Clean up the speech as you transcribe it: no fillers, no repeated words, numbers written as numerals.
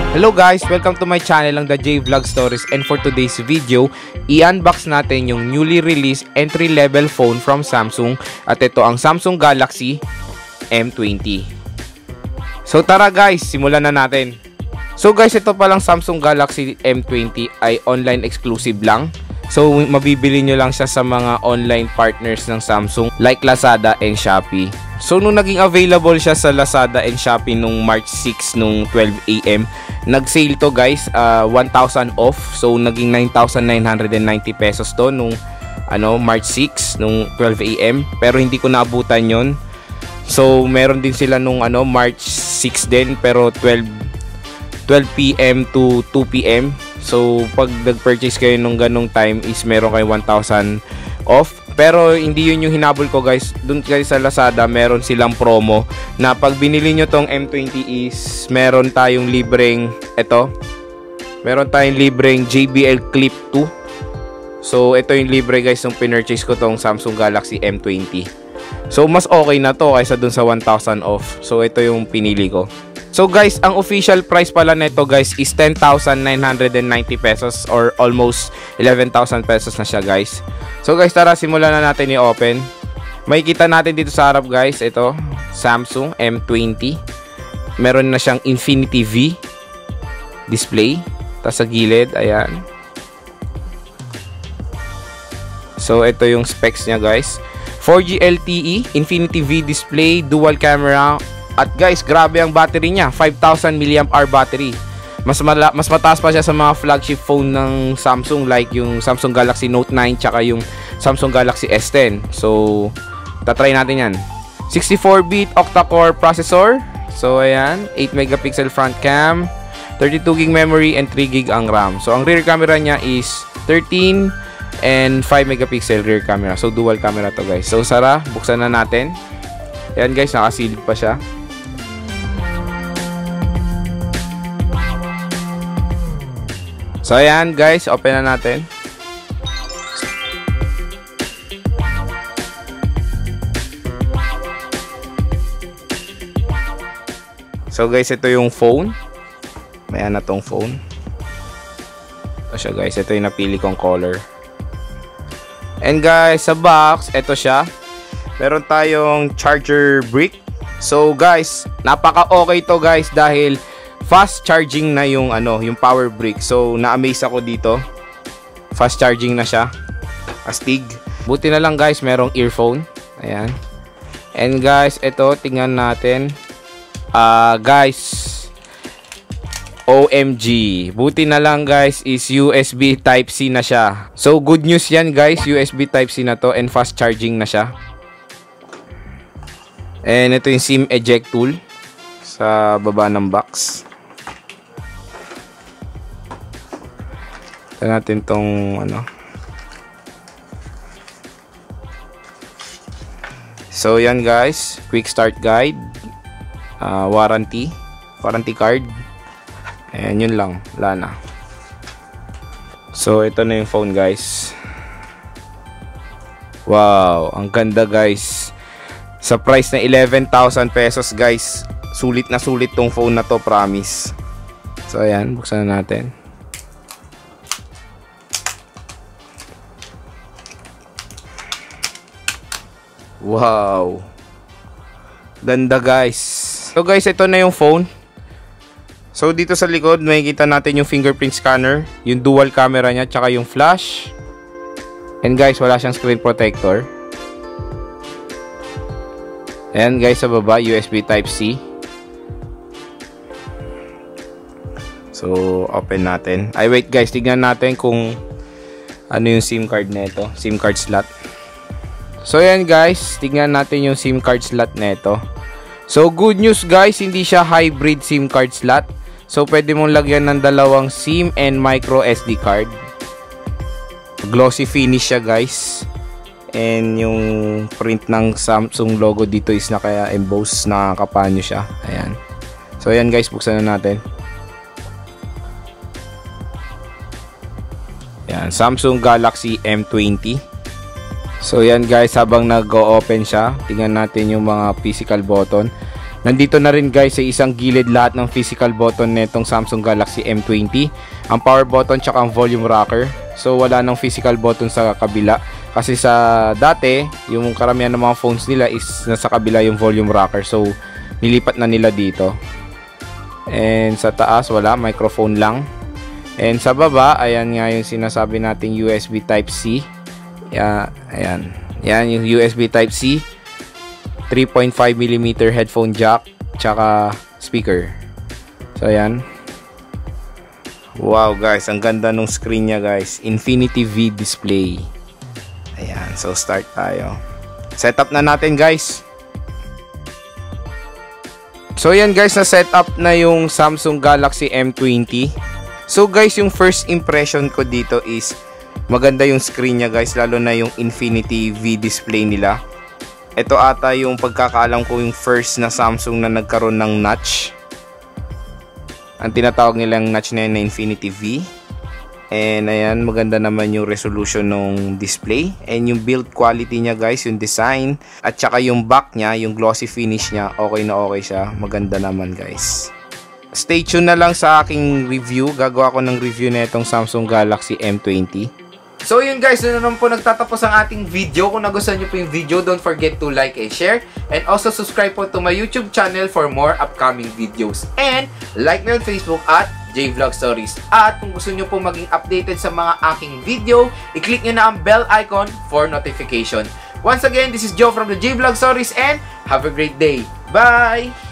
Hello guys! Welcome to my channel ang The J Vlog Stories, and for today's video, i-unbox natin yung newly released entry-level phone from Samsung at ito ang Samsung Galaxy M20. So tara guys, simulan na natin. So guys, ito palang Samsung Galaxy M20 ay online exclusive lang. So mabibili nyo lang siya sa mga online partners ng Samsung like Lazada and Shopee. So nung naging available siya sa Lazada and Shopee nung March 6 nung 12 AM, nag-sale to guys, 1,000 off. So naging 9,990 pesos to nung March 6 nung 12 AM, pero hindi ko naabutan yon. So meron din sila nung March 6 din, pero 12 PM to 2 PM. So pag nag-purchase kayo nung ganong time is meron kayo 1,000 off. Pero hindi yun yung hinabol ko guys. Doon guys sa Lazada meron silang promo na pag binili nyo tong M20 is meron tayong libreng meron tayong libreng JBL Clip 2. So ito yung libre guys nung pinurchase ko tong Samsung Galaxy M20. So mas okay na to kaysa dun sa 1,000 off. So ito yung pinili ko. So guys, ang official price pala nito guys is 10,990 pesos or almost 11,000 pesos na siya guys. So guys, tara simulan na natin i-open. Makikita natin dito sa harap guys, ito Samsung M20. Meron na siyang Infinity V display. Tapos sa gilid, ayan. So ito yung specs niya guys. 4G LTE, Infinity V display, dual camera. At guys, grabe ang battery niya, 5,000 mAh battery. Mas mataas pa siya sa mga flagship phone ng Samsung like yung Samsung Galaxy Note 9 tsaka yung Samsung Galaxy S10. So, tatry natin yan. 64-bit octa-core processor. So, ayan, 8 megapixel front cam, 32 GB memory, and 3 GB ang RAM. So, ang rear camera niya is 13 and 5 megapixel rear camera. So, dual camera to guys. So, Sara, buksan na natin. Ayan guys, nakasilid pa siya. So ayan guys, open na natin. So guys, ito yung phone. Ayan na tong phone. Ito siya guys, ito yung napili kong color. And guys, sa box, ito siya. Meron tayong charger brick. So guys, napaka-okay to guys dahil fast charging na yung yung power brick. So na-amaze ako dito. Fast charging na siya. Astig. Buti na lang guys, merong earphone. Ayan. And guys, ito tingnan natin. Guys, OMG. Buti na lang guys is USB Type-C na siya. So good news yan guys, USB Type-C na to and fast charging na siya. And ito yung SIM eject tool sa baba ng box. Ito natin tong So yan guys, quick start guide, warranty card, and yun lang, wala na. So ito na yung phone guys. Wow, ang ganda guys. Sa price na 11,000 pesos guys, sulit na sulit tong phone na to, promise. So ayan, buksan na natin. Wow, ganda guys. So guys, ito na yung phone. So dito sa likod makikita natin yung fingerprint scanner, yung dual camera niya, tsaka yung flash. And guys, wala siyang screen protector. Ayan guys, sa baba, USB Type-C. So open natin. Ay wait guys, tignan natin kung ano yung SIM card nito, SIM card slot. So yan guys, tingnan natin yung SIM card slot nito. So good news guys, hindi siya hybrid SIM card slot. So pwede mong lagyan ng dalawang SIM and micro SD card. Glossy finish siya guys. And yung print ng Samsung logo dito is naka-emboss, nakapanyo siya. Ayan. So yan guys, buksan na natin. Ayan, Samsung Galaxy M20. So yan guys, habang nag-o-open siya, tingnan natin yung mga physical button. Nandito na rin guys sa isang gilid lahat ng physical button nitong Samsung Galaxy M20. Ang power button tsaka ang volume rocker. So wala nang physical button sa kabila. Kasi sa dati, yung karamihan ng mga phones nila is nasa kabila yung volume rocker. So nilipat na nila dito. And sa taas wala, microphone lang. And sa baba, ayan nga yung sinasabi nating USB Type-C. Ayan. Yan yung USB Type-C. 3.5mm headphone jack tsaka speaker. So ayan. Wow guys, ang ganda nung screen niya guys. Infinity V display. Ayan, so start tayo. Setup na natin guys. So ayan guys, na setup na yung Samsung Galaxy M20. So guys, yung first impression ko dito is maganda yung screen niya guys, lalo na yung Infinity V display nila. Ito ata yung pagkakaalam ko yung first na Samsung na nagkaroon ng notch. Ang tinatawag nilang notch na yun na Infinity V. And ayan, maganda naman yung resolution ng display. And yung build quality niya guys, yung design. At saka yung back niya, yung glossy finish niya, okay na okay siya. Maganda naman guys. Stay tuned na lang sa aking review. Gagawa ko ng review na itong Samsung Galaxy M20. So yun guys, doon naman po nagtatapos ang ating video. Kung nagustuhan nyo po yung video, don't forget to like and share. And also subscribe po to my YouTube channel for more upcoming videos. And like me on Facebook at JVlog Stories. At kung gusto nyo po maging updated sa mga aking video, i-click nyo na ang bell icon for notification. Once again, this is Joe from the JVlog Stories and have a great day. Bye!